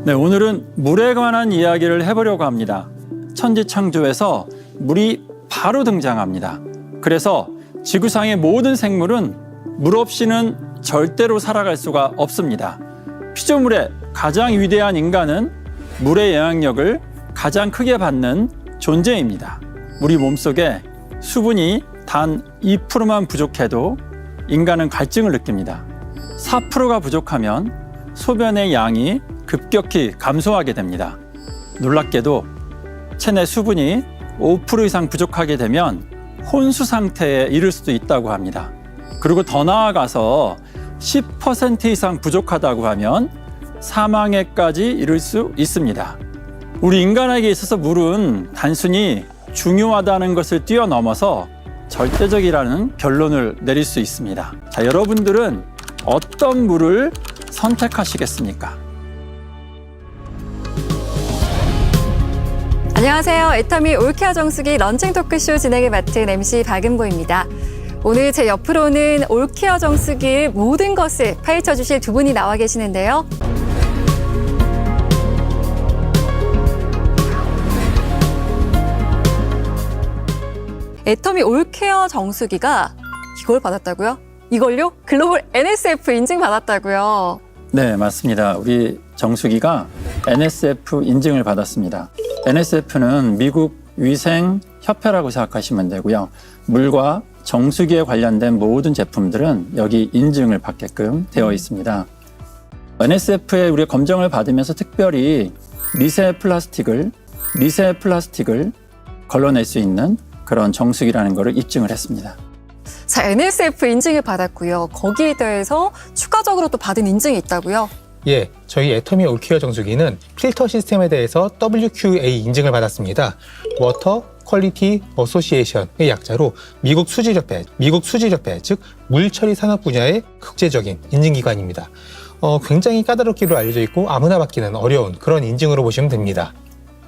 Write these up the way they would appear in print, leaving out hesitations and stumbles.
네, 오늘은 물에 관한 이야기를 해보려고 합니다. 천지창조에서 물이 바로 등장합니다. 그래서 지구상의 모든 생물은 물 없이는 절대로 살아갈 수가 없습니다. 피조물의 가장 위대한 인간은 물의 영향력을 가장 크게 받는 존재입니다. 우리 몸속에 수분이 단 2%만 부족해도 인간은 갈증을 느낍니다. 4%가 부족하면 소변의 양이 급격히 감소하게 됩니다. 놀랍게도 체내 수분이 5% 이상 부족하게 되면 혼수 상태에 이를 수도 있다고 합니다. 그리고 더 나아가서 10% 이상 부족하다고 하면 사망에까지 이를 수 있습니다. 우리 인간에게 있어서 물은 단순히 중요하다는 것을 뛰어넘어서 절대적이라는 결론을 내릴 수 있습니다. 자, 여러분들은 어떤 물을 선택하시겠습니까? 안녕하세요. 애터미 올케어 정수기 런칭 토크쇼 진행을 맡은 MC 박은보입니다. 오늘 제 옆으로는 올케어 정수기의 모든 것을 파헤쳐 주실 두 분이 나와 계시는데요. 애터미 올케어 정수기가 이걸 받았다고요? 이걸요? 글로벌 NSF 인증 받았다고요? 네, 맞습니다. 우리 정수기가 NSF 인증을 받았습니다. NSF는 미국 위생협회라고 생각하시면 되고요. 물과 정수기에 관련된 모든 제품들은 여기 인증을 받게끔 되어 있습니다. NSF에 우리가 검정을 받으면서 특별히 미세 플라스틱을 걸러낼 수 있는 그런 정수기라는 것을 입증을 했습니다. 자, NSF 인증을 받았고요. 거기에 대해서 추가적으로 또 받은 인증이 있다고요? 예, 저희 애터미 올케어 정수기는 필터 시스템에 대해서 WQA 인증을 받았습니다. 워터 퀄리티 어소시에이션의 약자로 미국 수질협회, 즉 물처리 산업 분야의 국제적인 인증기관입니다. 굉장히 까다롭기로 알려져 있고 아무나 받기는 어려운 그런 인증으로 보시면 됩니다.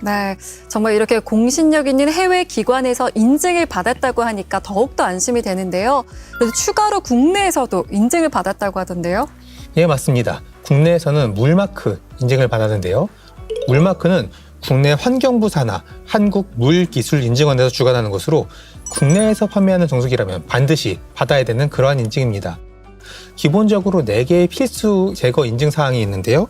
네, 정말 이렇게 공신력 있는 해외 기관에서 인증을 받았다고 하니까 더욱더 안심이 되는데요. 그래서 추가로 국내에서도 인증을 받았다고 하던데요. 예, 맞습니다. 국내에서는 물마크 인증을 받았는데요. 물마크는 국내 환경부 산하 한국물기술인증원에서 주관하는 것으로 국내에서 판매하는 정수기라면 반드시 받아야 되는 그러한 인증입니다. 기본적으로 4개의 필수 제거 인증 사항이 있는데요.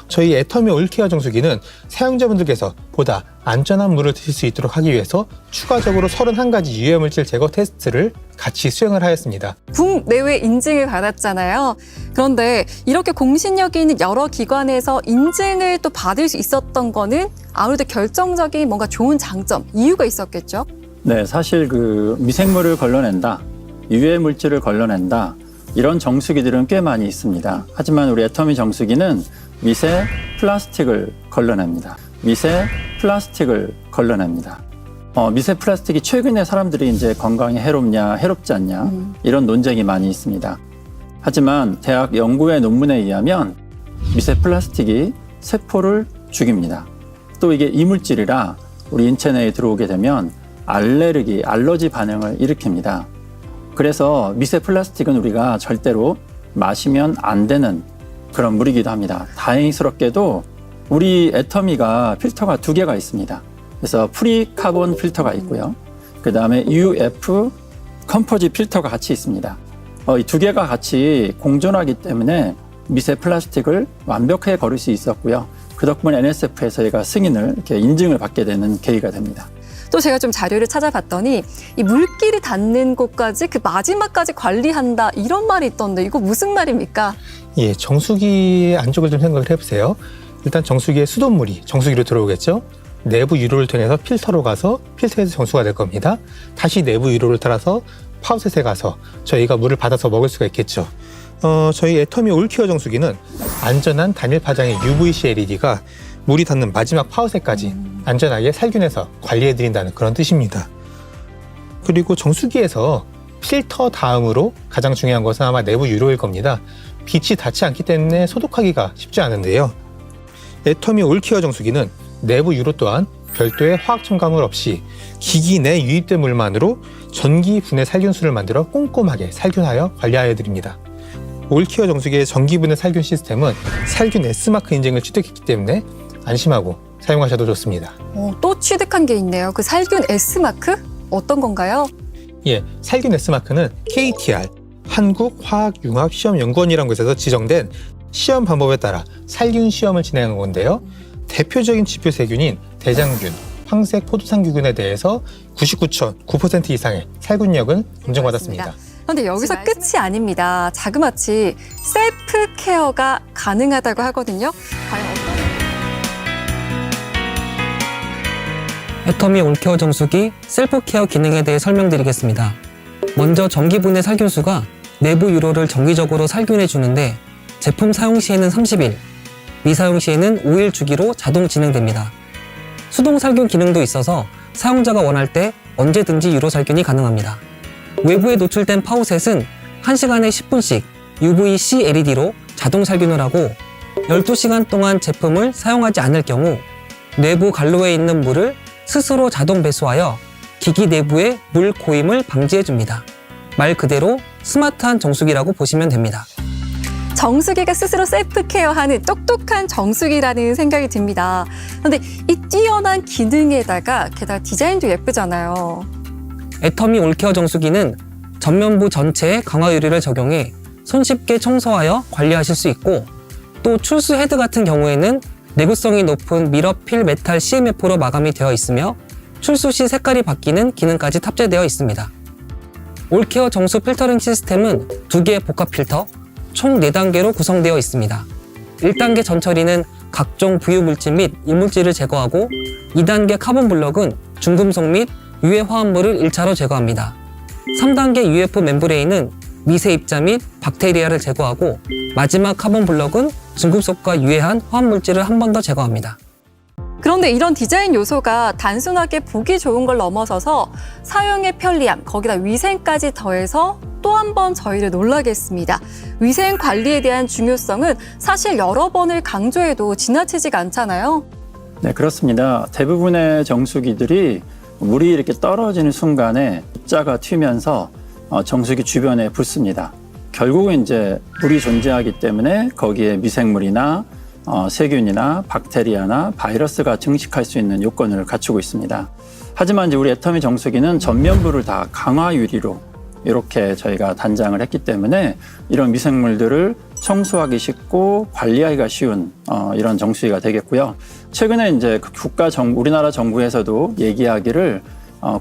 저희 애터미 올케어 정수기는 사용자분들께서 보다 안전한 물을 드실 수 있도록 하기 위해서 추가적으로 31가지 유해물질 제거 테스트를 같이 수행을 하였습니다. 국내외 인증을 받았잖아요. 그런데 이렇게 공신력이 있는 여러 기관에서 인증을 또 받을 수 있었던 거는 아무래도 결정적인 뭔가 좋은 장점, 이유가 있었겠죠? 네, 사실 미생물을 걸러낸다, 유해 물질을 걸러낸다, 이런 정수기들은 꽤 많이 있습니다. 하지만 우리 애터미 정수기는 미세 플라스틱을 걸러냅니다. 미세 플라스틱이 최근에 사람들이 이제 건강에 해롭냐, 해롭지 않냐, 이런 논쟁이 많이 있습니다. 하지만 대학 연구의 논문에 의하면 미세 플라스틱이 세포를 죽입니다. 또 이게 이물질이라 우리 인체 내에 들어오게 되면 알러지 반응을 일으킵니다. 그래서 미세 플라스틱은 우리가 절대로 마시면 안 되는 그런 물이기도 합니다. 다행스럽게도 우리 애터미가 필터가 2개가 있습니다. 그래서 프리카본 필터가 있고요. 그 다음에 UF 컴포지 필터가 같이 있습니다. 이 2개가 같이 공존하기 때문에 미세 플라스틱을 완벽하게 거를 수 있었고요. 그 덕분에 NSF에서 저희가 승인을 이렇게 인증을 받게 되는 계기가 됩니다. 또 제가 좀 자료를 찾아봤더니 이 물길이 닿는 곳까지 그 마지막까지 관리한다 이런 말이 있던데 이거 무슨 말입니까? 예, 정수기 안쪽을 좀 생각을 해보세요. 일단 정수기에 수돗물이 정수기로 들어오겠죠. 내부 유로를 통해서 필터로 가서 필터에서 정수가 될 겁니다. 다시 내부 유로를 따라서 파우셋에 가서 저희가 물을 받아서 먹을 수가 있겠죠. 저희 애터미 올케어 정수기는 안전한 단일 파장의 UVC LED가 물이 닿는 마지막 파우셋까지 안전하게 살균해서 관리해드린다는 그런 뜻입니다. 그리고 정수기에서 필터 다음으로 가장 중요한 것은 아마 내부 유로일 겁니다. 빛이 닿지 않기 때문에 소독하기가 쉽지 않은데요. 애터미 올케어 정수기는 내부 유로 또한 별도의 화학 첨가물 없이 기기 내 유입된 물만으로 전기 분해 살균수를 만들어 꼼꼼하게 살균하여 관리하여 드립니다. 올케어 정수기의 전기분해 살균 시스템은 살균 S마크 인증을 취득했기 때문에 안심하고 사용하셔도 좋습니다. 또 취득한 게 있네요. 그 살균 S마크? 어떤 건가요? 예, 살균 S마크는 KTR, 한국화학융합시험연구원이라는 곳에서 지정된 시험 방법에 따라 살균 시험을 진행한 건데요. 대표적인 지표 세균인 대장균, 황색 포도상균에 대해서 99% 이상의 살균력을 인정받았습니다. 그런데 여기서 끝이 아닙니다. 자그마치 셀프 케어가 가능하다고 하거든요. 과연 어떤... 애터미 올케어 정수기 셀프 케어 기능에 대해 설명드리겠습니다. 먼저 전기분해 살균수가 내부 유로를 정기적으로 살균해 주는데 제품 사용 시에는 30일, 미사용 시에는 5일 주기로 자동 진행됩니다. 수동 살균 기능도 있어서 사용자가 원할 때 언제든지 유로 살균이 가능합니다. 외부에 노출된 파우셋은 1시간에 10분씩 UVC LED로 자동 살균을 하고 12시간 동안 제품을 사용하지 않을 경우 내부 관로에 있는 물을 스스로 자동 배수하여 기기 내부의 물 고임을 방지해줍니다. 말 그대로 스마트한 정수기라고 보시면 됩니다. 정수기가 스스로 셀프 케어하는 똑똑한 정수기라는 생각이 듭니다. 그런데 이 뛰어난 기능에다가 게다가 디자인도 예쁘잖아요. 애터미 올케어 정수기는 전면부 전체에 강화 유리를 적용해 손쉽게 청소하여 관리하실 수 있고 또 출수 헤드 같은 경우에는 내구성이 높은 미러 필 메탈 CMF로 마감이 되어 있으며 출수 시 색깔이 바뀌는 기능까지 탑재되어 있습니다. 올케어 정수 필터링 시스템은 2개의 복합 필터, 총 4단계로 구성되어 있습니다. 1단계 전처리는 각종 부유물질 및 이물질을 제거하고 2단계 카본 블럭은 중금속 및 유해 화합물을 1차로 제거합니다. 3단계 UF 멤브레인은 미세 입자 및 박테리아를 제거하고 마지막 카본 블럭은 중금속과 유해한 화합물질을 한 번 더 제거합니다. 그런데 이런 디자인 요소가 단순하게 보기 좋은 걸 넘어서서 사용의 편리함, 거기다 위생까지 더해서 또 한 번 저희를 놀라게 했습니다. 위생 관리에 대한 중요성은 사실 여러 번을 강조해도 지나치지가 않잖아요. 네, 그렇습니다. 대부분의 정수기들이 물이 이렇게 떨어지는 순간에 입자가 튀면서 정수기 주변에 붙습니다. 결국은 이제 물이 존재하기 때문에 거기에 미생물이나 세균이나 박테리아나 바이러스가 증식할 수 있는 요건을 갖추고 있습니다. 하지만 이제 우리 애터미 정수기는 전면부를 다 강화 유리로 이렇게 저희가 단장을 했기 때문에 이런 미생물들을 청소하기 쉽고 관리하기가 쉬운 이런 정수기가 되겠고요. 최근에 이제 우리나라 정부에서도 얘기하기를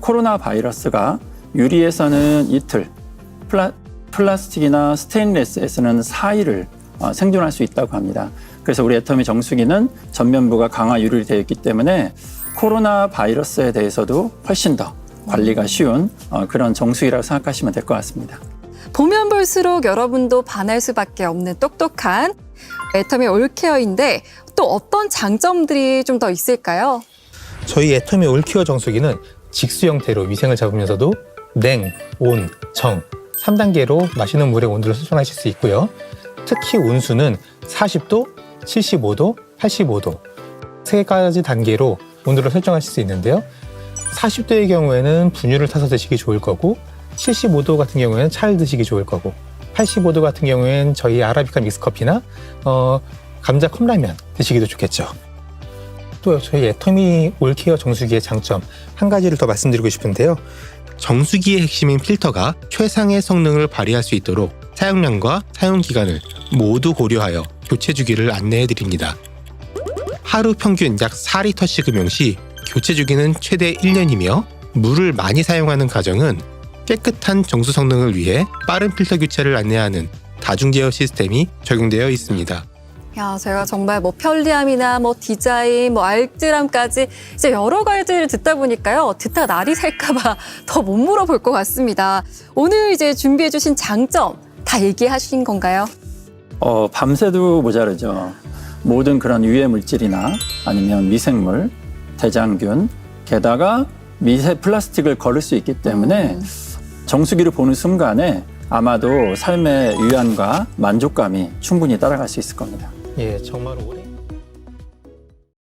코로나 바이러스가 유리에서는 이틀, 플라스틱이나 스테인리스에서는 4일을 생존할 수 있다고 합니다. 그래서 우리 애터미 정수기는 전면부가 강화 유리로 되어 있기 때문에 코로나 바이러스에 대해서도 훨씬 더 관리가 쉬운 그런 정수기라고 생각하시면 될 것 같습니다. 보면 볼수록 여러분도 반할 수밖에 없는 똑똑한 애터미 올케어인데 또 어떤 장점들이 좀 더 있을까요? 저희 애터미 올케어 정수기는 직수 형태로 위생을 잡으면서도 냉, 온, 정 3단계로 마시는 물의 온도를 설정하실 수 있고요. 특히 온수는 40도, 75도, 85도 3가지 단계로 온도를 설정하실 수 있는데요. 40도의 경우에는 분유를 타서 드시기 좋을 거고 75도 같은 경우에는 차를 드시기 좋을 거고 85도 같은 경우에는 저희 아라비카 믹스커피나 감자 컵라면 드시기도 좋겠죠. 또 저희 애터미 올케어 정수기의 장점 한 가지를 더 말씀드리고 싶은데요. 정수기의 핵심인 필터가 최상의 성능을 발휘할 수 있도록 사용량과 사용기간을 모두 고려하여 교체 주기를 안내해 드립니다. 하루 평균 약 4리터씩 음용 시 교체 주기는 최대 1년이며 물을 많이 사용하는 가정은 깨끗한 정수 성능을 위해 빠른 필터 교체를 안내하는 다중 제어 시스템이 적용되어 있습니다. 야, 제가 정말 편리함이나 디자인, 알뜰함까지 이제 여러 가지를 듣다 보니까요. 듣다 날이 셀까봐 더 못 물어볼 것 같습니다. 오늘 이제 준비해주신 장점 다 얘기하신 건가요? 밤새도 모자르죠. 모든 그런 유해 물질이나 아니면 미생물, 대장균, 게다가 미세 플라스틱을 걸을 수 있기 때문에 정수기를 보는 순간에 아마도 삶의 유연과 만족감이 충분히 따라갈 수 있을 겁니다. 예, 정말 오래